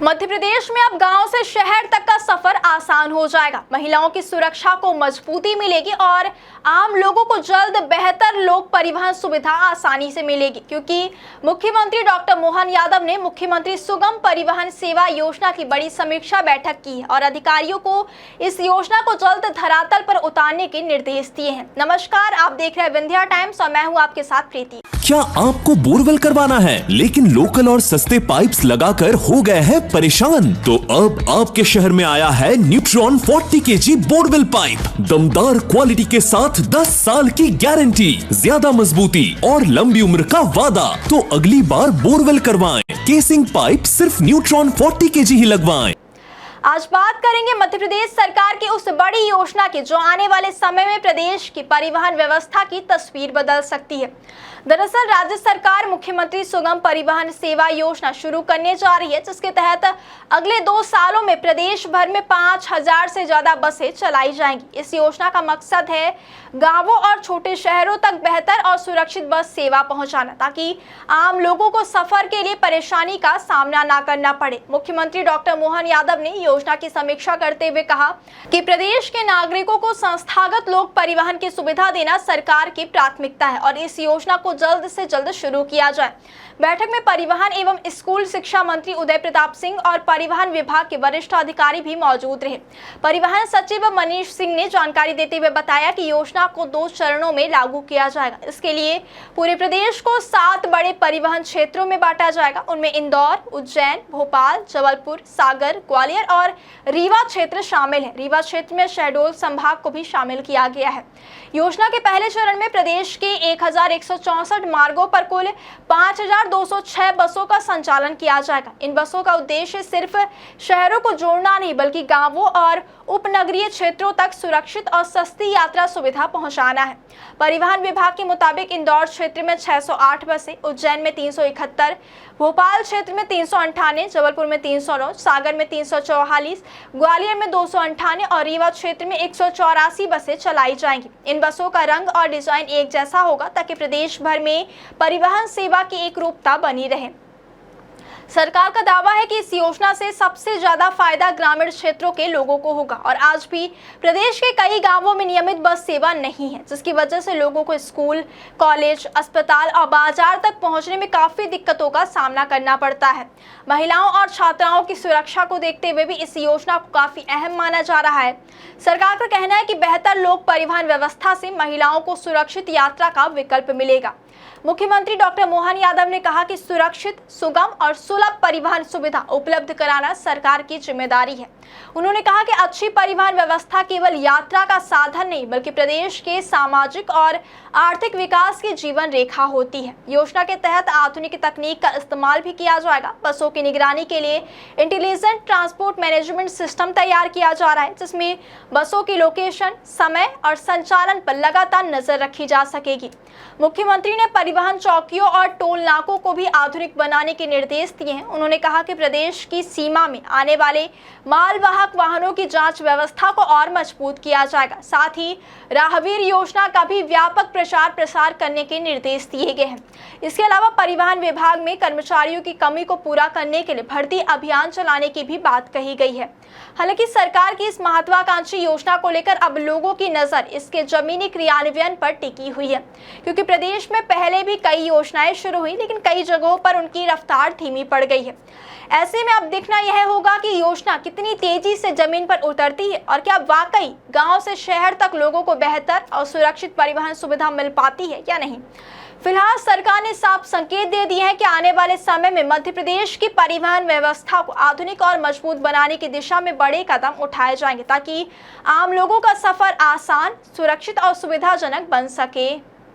मध्य प्रदेश में अब गांव से शहर तक का सफर आसान हो जाएगा। महिलाओं की सुरक्षा को मजबूती मिलेगी और आम लोगों को जल्द बेहतर लोक परिवहन सुविधा आसानी से मिलेगी, क्योंकि मुख्यमंत्री डॉक्टर मोहन यादव ने मुख्यमंत्री सुगम परिवहन सेवा योजना की बड़ी समीक्षा बैठक की है और अधिकारियों को इस योजना को जल्द धरातल पर उतारने के निर्देश दिए हैं। नमस्कार, आप देख रहे हैं विंध्या टाइम्स और मैं हूँ आपके साथ प्रीति। क्या आपको बोरवेल करवाना है लेकिन लोकल और सस्ते पाइप्स लगाकर हो गए हैं परेशान? तो अब आपके शहर में आया है न्यूट्रॉन 40 kg बोरवेल पाइप। दमदार क्वालिटी के साथ 10 साल की गारंटी, ज्यादा मजबूती और लंबी उम्र का वादा। तो अगली बार बोरवेल करवाएं, केसिंग पाइप सिर्फ न्यूट्रॉन 40 kg ही लगवाएं। आज बात करेंगे मध्य प्रदेश सरकार की उस बड़ी योजना की जो आने वाले समय में प्रदेश की परिवहन व्यवस्था की तस्वीर बदल सकती है। दरअसल राज्य सरकार मुख्यमंत्री सुगम परिवहन सेवा योजना शुरू करने जा रही है, जिसके तहत अगले 2 सालों में प्रदेश भर में 5000 से ज्यादा बसें चलाई जाएंगी। इस योजना का मकसद है गांवों और छोटे शहरों तक बेहतर और सुरक्षित बस सेवा पहुंचाना, ताकि आम लोगों को सफर के लिए परेशानी का सामना न करना पड़े। मुख्यमंत्री डॉक्टर मोहन यादव ने योजना की समीक्षा करते हुए कहा कि प्रदेश के नागरिकों को संस्थागत लोक परिवहन की सुविधा देना सरकार की प्राथमिकता है और इस योजना को जल्द से जल्द शुरू किया जाए। बैठक में परिवहन एवं स्कूल शिक्षा मंत्री उदय प्रताप सिंह और परिवहन विभाग के वरिष्ठ अधिकारी भी मौजूद रहे। परिवहन सचिव मनीष सिंह ने जानकारी देते हुए बताया कि योजना को 2 चरणों में लागू किया जाएगा। इसके लिए पूरे प्रदेश को 7 बड़े परिवहन क्षेत्रों में बांटा जाएगा। उनमें इंदौर, उज्जैन, भोपाल, जबलपुर, सागर, ग्वालियर और रीवा क्षेत्र शामिल है। रीवा क्षेत्र में शहडोल संभाग को भी शामिल किया गया है। योजना के पहले चरण में प्रदेश के 1164 मार्गों पर कुल 5206 बसों का संचालन किया जाएगा। इन बसों का उद्देश्य सिर्फ शहरों को जोड़ना नहीं, बल्कि गांवों और उपनगरीय क्षेत्रों तक सुरक्षित और सस्ती यात्रा सुविधा पहुंचाना है। परिवहन विभाग के मुताबिक इंदौर क्षेत्र में 608 बसें, उज्जैन में 371, भोपाल क्षेत्र में 398, जबलपुर में 309, सागर में 344, ग्वालियर में 298 और रीवा क्षेत्र में 184 बसें चलाई जाएंगी। इन बसों का रंग और डिजाइन एक जैसा होगा, ताकि प्रदेश भर में परिवहन सेवा की एक रूपता बनी रहे। सरकार का दावा है कि इस योजना से सबसे ज्यादा फायदा ग्रामीण क्षेत्रों के लोगों को होगा और आज भी प्रदेश के कई गांवों में नियमित बस सेवा नहीं है, जिसकी वजह से लोगों को स्कूल, कॉलेज, अस्पताल और बाजार तक पहुंचने में काफी दिक्कतों का सामना करना पड़ता है। महिलाओं और छात्राओं की सुरक्षा को देखते हुए भी इस योजना को काफी अहम माना जा रहा है। सरकार का कहना है कि बेहतर लोक परिवहन व्यवस्था से महिलाओं को सुरक्षित यात्रा का विकल्प मिलेगा। मुख्यमंत्री डॉक्टर मोहन यादव ने कहा कि सुरक्षित, सुगम और सुलभ परिवहन सुविधा उपलब्ध कराना सरकार की जिम्मेदारी है। उन्होंने कहा कि अच्छी परिवहन व्यवस्था केवल यात्रा का साधन नहीं, बल्कि प्रदेश के सामाजिक और आर्थिक विकास की जीवन रेखा होती है। योजना के तहत आधुनिक तकनीक का इस्तेमाल भी किया जाएगा। बसों की निगरानी के लिए इंटेलिजेंट ट्रांसपोर्ट मैनेजमेंट सिस्टम तैयार किया जा रहा है, जिसमें बसों की लोकेशन, समय और संचालन पर लगातार नजर रखी जा सकेगी। मुख्यमंत्री ने परिवहन चौकियों और टोल नाकों को भी आधुनिक बनाने के निर्देश दिए हैं। उन्होंने कहा कि प्रदेश की सीमा में आने वाले मालवाहक वाहनों की जांच व्यवस्था को और मजबूत किया जाएगा। साथ ही राहगीर योजना का भी व्यापक प्रचार प्रसार करने के निर्देश दिए गए हैं। इसके अलावा परिवहन विभाग में कर्मचारियों की कमी को पूरा करने के लिए भर्ती अभियान चलाने की भी बात कही गई है। हालांकि सरकार की इस महत्वाकांक्षी योजना को लेकर अब लोगों की नजर इसके जमीनी क्रियान्वयन पर टिकी हुई है, क्योंकि प्रदेश में पहले भी कई योजनाएं शुरू हुई, लेकिन कई जगहों पर उनकी रफ्तार धीमी पड़ गई है। ऐसे में अब देखना यह होगा कि योजना कितनी तेजी से जमीन पर उतरती है और क्या वाकई गांव से शहर तक लोगों को बेहतर और सुरक्षित परिवहन सुविधा मिल पाती है या नहीं। फिलहाल सरकार ने साफ संकेत दे दिए हैं कि आने वाले समय में मध्य प्रदेश की परिवहन व्यवस्था को आधुनिक और मजबूत बनाने की दिशा में बड़े कदम उठाए जाएंगे, ताकि आम लोगों का सफर आसान, सुरक्षित और सुविधाजनक बन सके।